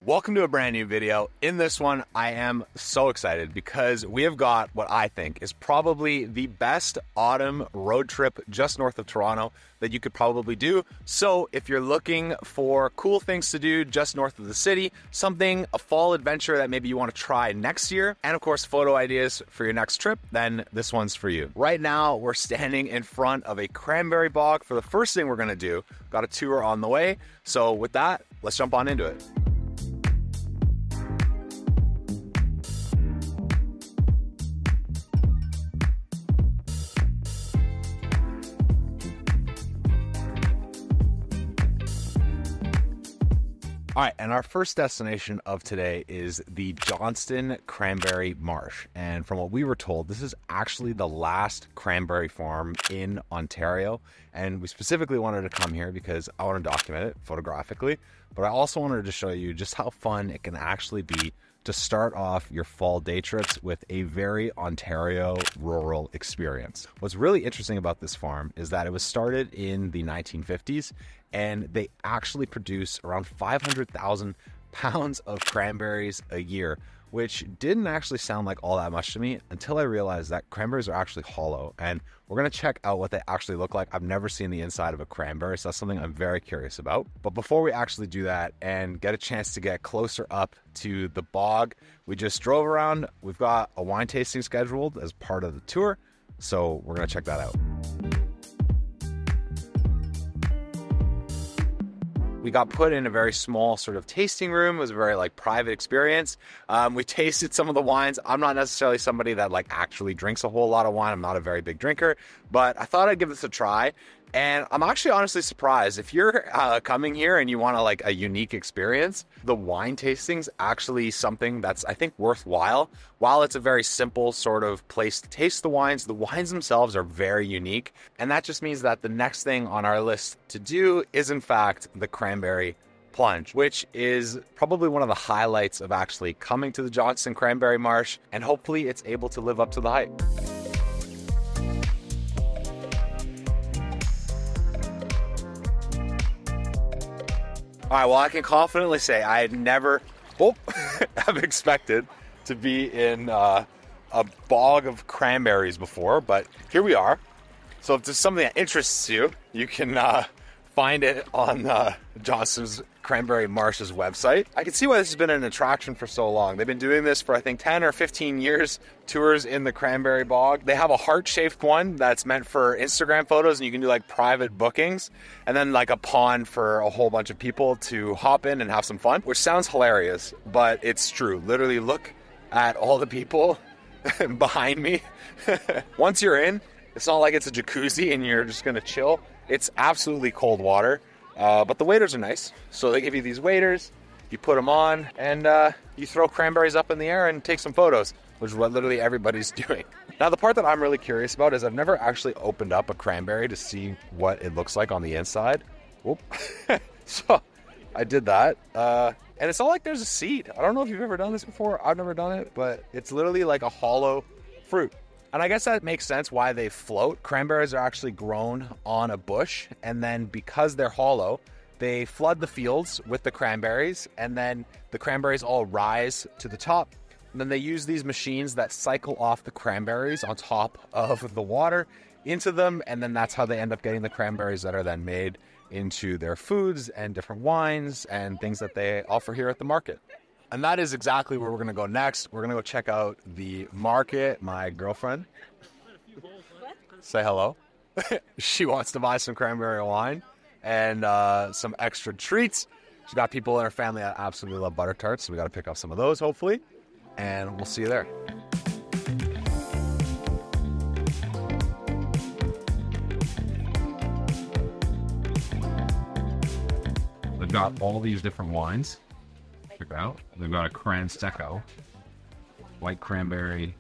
Welcome to a brand new video. In this one, I am so excited because we have got what I think is probably the best autumn road trip just north of Toronto that you could probably do. So if you're looking for cool things to do just north of the city, a fall adventure that maybe you want to try next year, and of course photo ideas for your next trip, then this one's for you. Right now, we're standing in front of a cranberry bog for the first thing we're gonna do. Got a tour on the way. So with that, let's jump on into it. All right, and our first destination of today is the Johnston Cranberry Marsh. And from what we were told, this is actually the last cranberry farm in Ontario. And we specifically wanted to come here because I want to document it photographically, but I also wanted to show you just how fun it can actually be to start off your fall day trips with a very Ontario rural experience. What's really interesting about this farm is that it was started in the 1950s, and they actually produce around 500,000 pounds of cranberries a year, which didn't actually sound like all that much to me until I realized that cranberries are actually hollow. And we're gonna check out what they actually look like. I've never seen the inside of a cranberry, so that's something I'm very curious about. But before we actually do that and get a chance to get closer up to the bog we just drove around, we've got a wine tasting scheduled as part of the tour, so we're gonna check that out. We got put in a very small sort of tasting room. It was a very private experience. We tasted some of the wines. I'm not necessarily somebody that actually drinks a whole lot of wine. I'm not a very big drinker, but I thought I'd give this a try. And I'm actually honestly surprised. If you're coming here and you want a unique experience, the wine tasting's actually something that's, I think, worthwhile. While it's a very simple sort of place to taste the wines themselves are very unique. And that just means that the next thing on our list to do is, in fact, the Cranberry Plunge, which is probably one of the highlights of actually coming to the Johnston Cranberry Marsh. And hopefully it's able to live up to the hype. All right, well, I can confidently say I had never have expected to be in a bog of cranberries before, but here we are. So if there's something that interests you, you can find it on Johnston's Cranberry Marsh's website. I can see why this has been an attraction for so long. They've been doing this for, I think, 10 or 15 years, tours in the Cranberry Bog. They have a heart-shaped one that's meant for Instagram photos, and you can do private bookings, and then a pond for a whole bunch of people to hop in and have some fun, which sounds hilarious, but it's true. Literally look at all the people behind me. Once you're in, it's not like it's a jacuzzi and you're just gonna chill. It's absolutely cold water. But the waders are nice. So they give you these waders, you put them on, and you throw cranberries up in the air and take some photos, which is what literally everybody's doing. Now, the part that I'm really curious about is I've never actually opened up a cranberry to see what it looks like on the inside. Whoop. So I did that. And it's not like there's a seed. I don't know if you've ever done this before. I've never done it, but it's literally like a hollow fruit. And I guess that makes sense why they float. Cranberries are actually grown on a bush, and then because they're hollow, they flood the fields with the cranberries, and then the cranberries all rise to the top. And then they use these machines that cycle off the cranberries on top of the water into them, and then that's how they end up getting the cranberries that are then made into their foods and different wines and things that they offer here at the market. And that is exactly where we're going to go next. We're going to go check out the market. My girlfriend, say hello. She wants to buy some cranberry wine and some extra treats. She's got people in her family that absolutely love butter tarts, so we got to pick up some of those, hopefully. And we'll see you there. They've got all these different wines. Check it out. They've got a Cran Secco, white cranberry,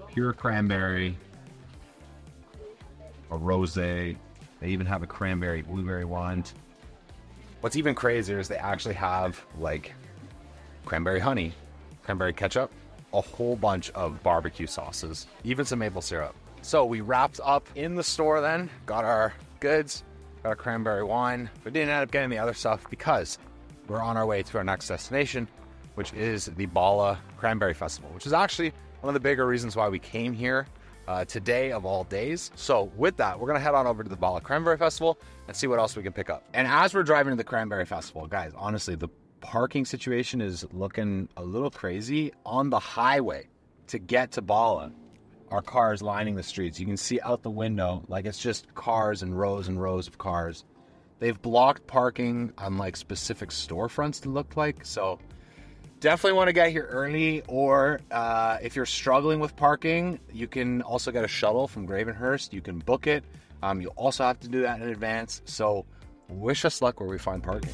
pure cranberry, a rosé. They even have a cranberry blueberry wine. What's even crazier is they actually have cranberry honey, cranberry ketchup, a whole bunch of barbecue sauces, even some maple syrup. So we wrapped up in the store then, got our goods, got a cranberry wine. We didn't end up getting the other stuff because we're on our way to our next destination, which is the Bala Cranberry Festival, which is actually one of the bigger reasons why we came here today of all days. So with that, we're gonna head on over to the Bala Cranberry Festival and see what else we can pick up. And as we're driving to the Cranberry Festival, guys, honestly, the parking situation is looking a little crazy. On the highway to get to Bala are cars lining the streets. You can see out the window, like it's just cars and rows of cars. They've blocked parking on like specific storefronts to look like. So definitely want to get here early, or if you're struggling with parking, you can also get a shuttle from Gravenhurst. You can book it. You also have to do that in advance. So wish us luck where we find parking.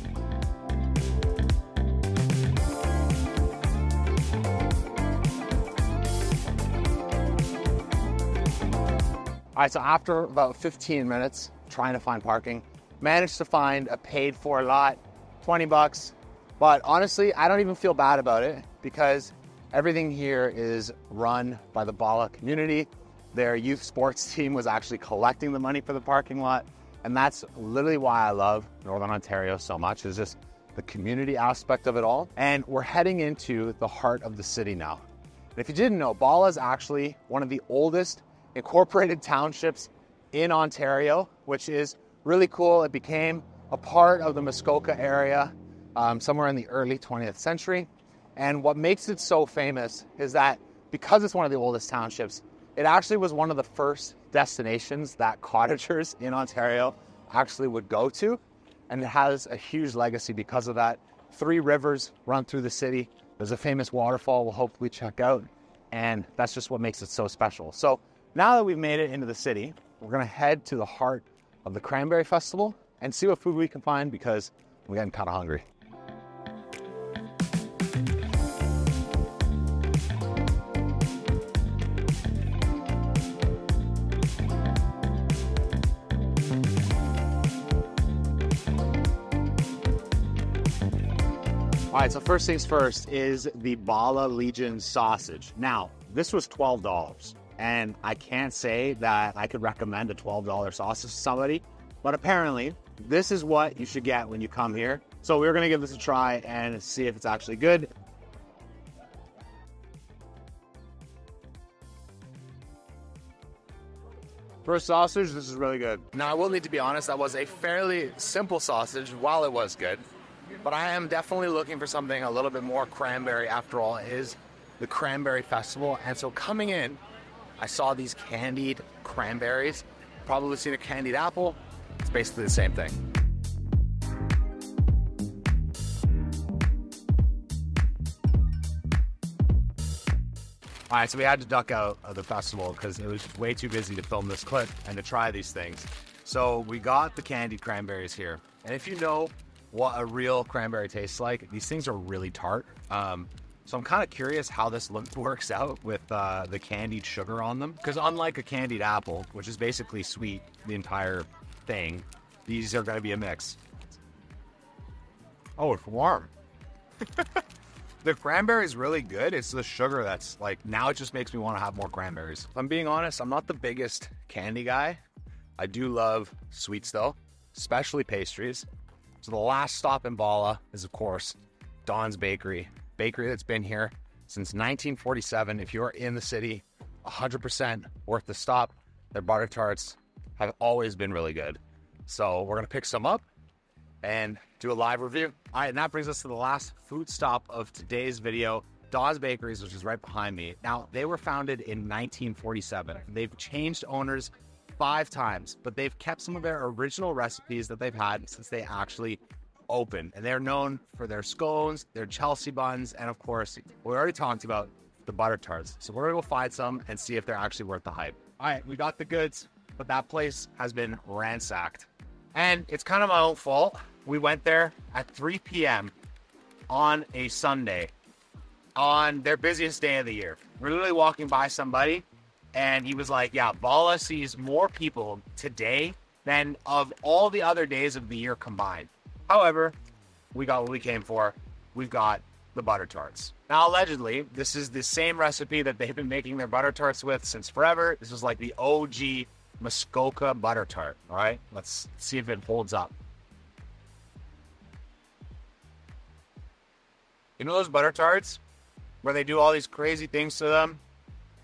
All right, so after about 15 minutes trying to find parking, managed to find a paid for lot, 20 bucks. But honestly, I don't even feel bad about it because everything here is run by the Bala community. Their youth sports team was actually collecting the money for the parking lot. And that's literally why I love Northern Ontario so much, is just the community aspect of it all. And we're heading into the heart of the city now. And if you didn't know, Bala is actually one of the oldest incorporated townships in Ontario, which is really cool. It became a part of the Muskoka area somewhere in the early 20th century. And what makes it so famous is that because it's one of the oldest townships, it actually was one of the first destinations that cottagers in Ontario actually would go to. And it has a huge legacy because of that. 3 rivers run through the city. There's a famous waterfall we'll hopefully check out. And that's just what makes it so special. So now that we've made it into the city, we're gonna head to the heart of the Cranberry Festival and see what food we can find because we're getting kind of hungry. All right, so first things first is the Bala Legion sausage. Now, this was $12. And I can't say that I could recommend a $12 sausage to somebody, but apparently this is what you should get when you come here. So we're gonna give this a try and see if it's actually good. For a sausage, this is really good. Now, I will need to be honest, that was a fairly simple sausage while it was good, but I am definitely looking for something a little bit more cranberry. After all, it is the Cranberry Festival. And so coming in, I saw these candied cranberries. Probably seen a candied apple. It's basically the same thing. All right, so we had to duck out of the festival because it was just way too busy to film this clip and to try these things. So we got the candied cranberries here. And if you know what a real cranberry tastes like, these things are really tart. So I'm kind of curious how this works out with the candied sugar on them. Because unlike a candied apple, which is basically sweet, the entire thing, these are going to be a mix. Oh, it's warm. The cranberry is really good. It's the sugar that's like, now it just makes me want to have more cranberries. If I'm being honest, I'm not the biggest candy guy. I do love sweets though, especially pastries. So the last stop in Bala is, of course, Don's Bakery. Bakery that's been here since 1947. If you're in the city, 100% worth the stop. Their butter tarts have always been really good. So we're gonna pick some up and do a live review. All right, and that brings us to the last food stop of today's video, Dawes Bakeries, which is right behind me. Now, they were founded in 1947. They've changed owners 5 times, but they've kept some of their original recipes that they've had since they actually open. And they're known for their scones, their Chelsea buns, and of course, we already talked about the butter tarts. So we're gonna go find some and see if they're actually worth the hype. All right, we got the goods, but that place has been ransacked. And it's kind of my own fault. We went there at 3 p.m. on a Sunday, on their busiest day of the year. We're literally walking by somebody, and he was like, yeah, Bala sees more people today than of all the other days of the year combined. However, we got what we came for. We've got the butter tarts. Now, allegedly, this is the same recipe that they've been making their butter tarts with since forever. This is like the OG Muskoka butter tart. All right, let's see if it holds up. You know those butter tarts where they do all these crazy things to them,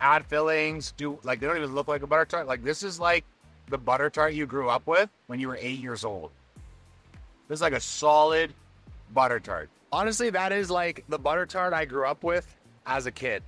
add fillings, do like they don't even look like a butter tart. Like this is like the butter tart you grew up with when you were 8 years old. This is like a solid butter tart. Honestly, that is like the butter tart I grew up with as a kid.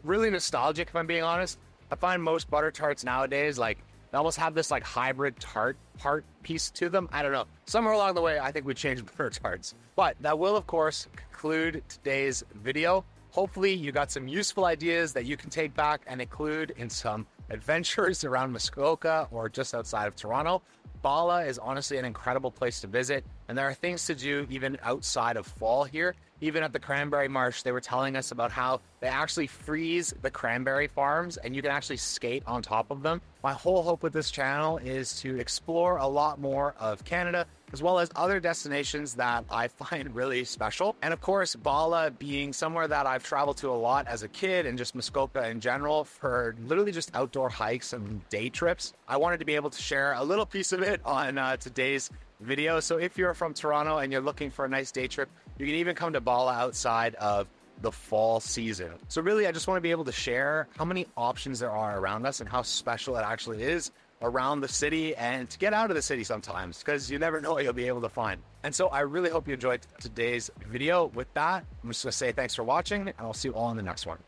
Really nostalgic, if I'm being honest. I find most butter tarts nowadays, like, they almost have this like hybrid tart part piece to them. I don't know. Somewhere along the way, I think we changed butter tarts. But that will, of course, conclude today's video. Hopefully, you got some useful ideas that you can take back and include in some adventures around Muskoka or just outside of Toronto. Bala is honestly an incredible place to visit, and there are things to do even outside of fall here. Even at the Cranberry Marsh, they were telling us about how they actually freeze the cranberry farms and you can actually skate on top of them. My whole hope with this channel is to explore a lot more of Canada, as well as other destinations that I find really special. And of course, Bala being somewhere that I've traveled to a lot as a kid, and just Muskoka in general for literally just outdoor hikes and day trips. I wanted to be able to share a little piece of it on today's video. So if you're from Toronto and you're looking for a nice day trip, you can even come to Bala outside of the fall season. So really, I just want to be able to share how many options there are around us and how special it actually is around the city, and to get out of the city sometimes, because you never know what you'll be able to find. And so I really hope you enjoyed today's video. With that, I'm just going to say thanks for watching, and I'll see you all in the next one.